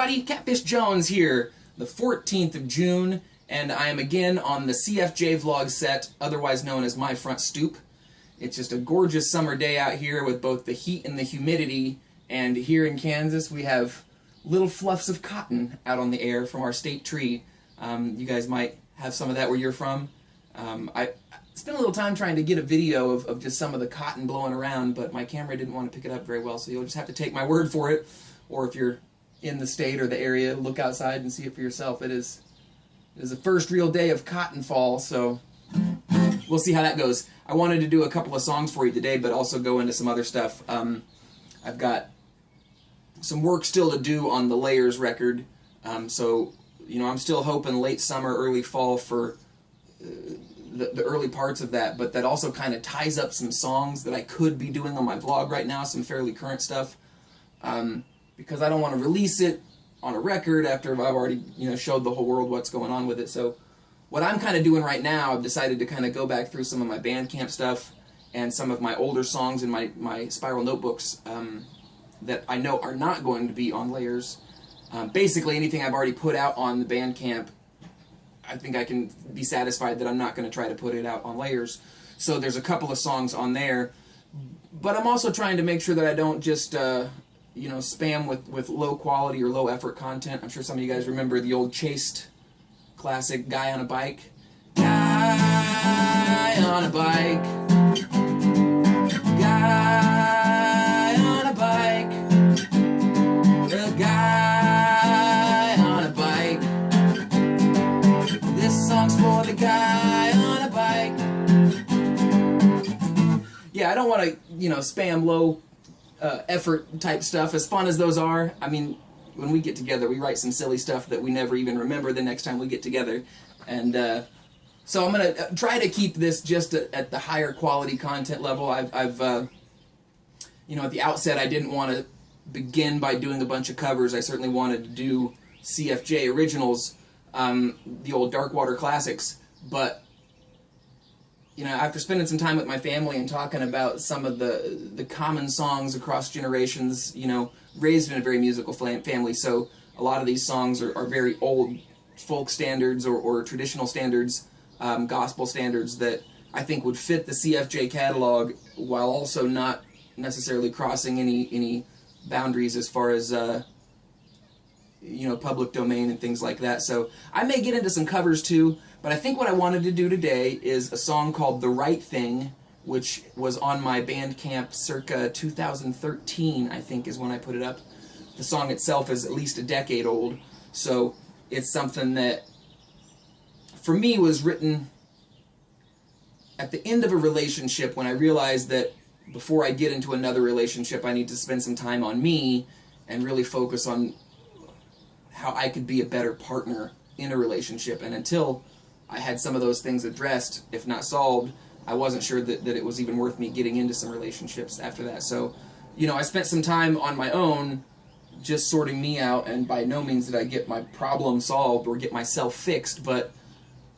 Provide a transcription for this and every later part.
everybody, Catfish Jones here, the 14th of June, and I am again on the CFJ vlog set, otherwise known as my front stoop. It's just a gorgeous summer day out here with both the heat and the humidity, and here in Kansas we have little fluffs of cotton out on the air from our state tree. You guys might have some of that where you're from. I spent a little time trying to get a video of just some of the cotton blowing around, but my camera didn't want to pick it up very well, so you'll just have to take my word for it. Or if you're in the state or the area, look outside and see it for yourself. It is the first real day of cotton fall, so we'll see how that goes. I wanted to do a couple of songs for you today, but also go into some other stuff. I've got some work still to do on the Layers record, so you know, I'm still hoping late summer, early fall for the early parts of that, but that also kind of ties up some songs that I could be doing on my vlog right now, some fairly current stuff, because I don't want to release it on a record after I've already, you know, showed the whole world what's going on with it. So what I'm kind of doing right now, I've decided to kind of go back through some of my Bandcamp stuff and some of my older songs in my spiral notebooks that I know are not going to be on Layers. Basically anything I've already put out on the Bandcamp, I think I can be satisfied that I'm not going to try to put it out on Layers. So there's a couple of songs on there, but I'm also trying to make sure that I don't just you know, spam with low quality or low effort content. I'm sure some of you guys remember the old Chased classic Guy on a Bike. Guy on a bike. Guy on a bike. The guy on a bike. This song's for the guy on a bike. Yeah, I don't want to, you know, spam low effort type stuff, as fun as those are. I mean, when we get together, we write some silly stuff that we never even remember the next time we get together. And so I'm going to try to keep this just at the higher quality content level. I've you know, at the outset, I didn't want to begin by doing a bunch of covers. I certainly wanted to do CFJ originals, the old Darkwater classics, but you know, after spending some time with my family and talking about some of the common songs across generations, you know, raised in a very musical family, so a lot of these songs are very old folk standards or traditional standards, gospel standards that I think would fit the CFJ catalog while also not necessarily crossing any boundaries as far as you know, public domain and things like that. So I may get into some covers too, but I think what I wanted to do today is a song called The Right Thing, which was on my Bandcamp circa 2013, I think is when I put it up. The song itself is at least a decade old, so it's something that, for me, was written at the end of a relationship when I realized that before I get into another relationship, I need to spend some time on me and really focus on how I could be a better partner in a relationship. And until I had some of those things addressed, if not solved, I wasn't sure that it was even worth me getting into some relationships after that. So, you know, I spent some time on my own just sorting me out, and by no means did I get my problem solved or get myself fixed, but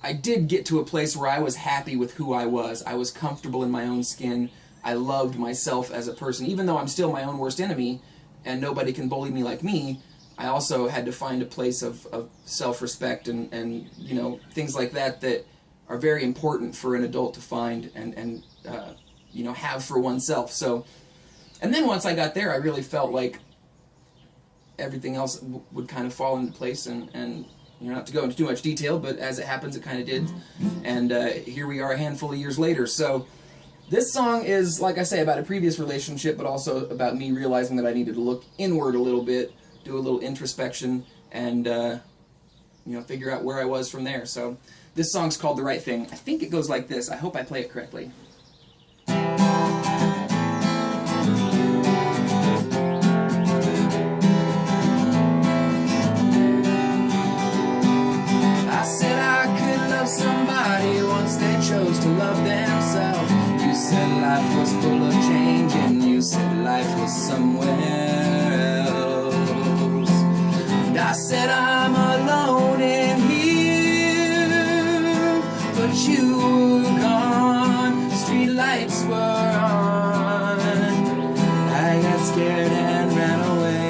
I did get to a place where I was happy with who I was. I was comfortable in my own skin. I loved myself as a person. Even though I'm still my own worst enemy and nobody can bully me like me, I also had to find a place of self-respect and you know, things like that that are very important for an adult to find and you know, have for oneself. So, and then once I got there, I really felt like everything else would kind of fall into place, and you know, not to go into too much detail, but as it happens, it kind of did. And here we are a handful of years later. So this song is, like I say, about a previous relationship, but also about me realizing that I needed to look inward a little bit, do a little introspection, and you know, figure out where I was from there. So this song's called The Right Thing. I think it goes like this. I hope I play it correctly. I said I could love somebody once they chose to love themselves. You said life was full of change, and you said life was somewhere else. And I said I'm alone in here, but you were gone, street lights were on. I got scared and ran away.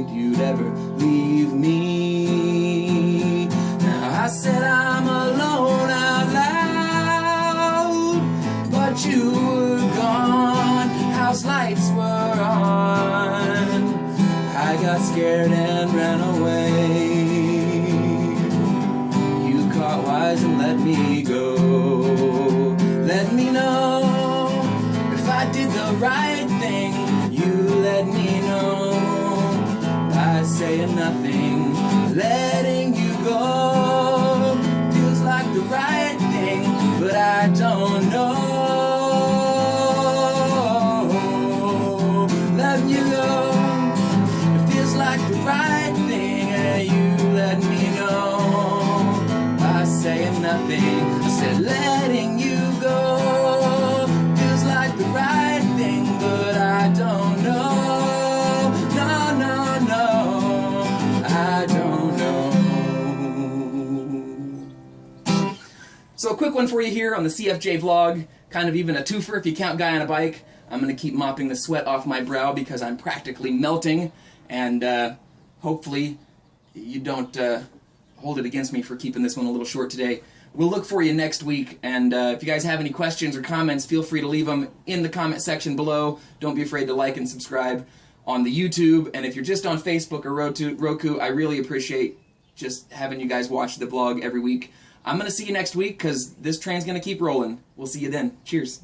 afraid you'd ever leave me. Now I said I'm alone out loud, but you were gone, house lights were on. I got scared and ran away. You caught wise and let me go. Let me know if I did the right thing. You let me know by saying nothing, letting you go. Feels like the right thing, but I don't know. Letting you go, it feels like the right thing, and you let me know by saying nothing. I said letting you go feels like the right thing, but I don't know. No, no, no, I don't know. So a quick one for you here on the CFJ vlog, kind of even a twofer if you count Guy on a Bike. I'm going to keep mopping the sweat off my brow because I'm practically melting, and hopefully you don't hold it against me for keeping this one a little short today. We'll look for you next week, and if you guys have any questions or comments, feel free to leave them in the comment section below. Don't be afraid to like and subscribe on the YouTube, and if you're just on Facebook or Roku, I really appreciate just having you guys watch the vlog every week. I'm going to see you next week because this train's going to keep rolling. We'll see you then. Cheers.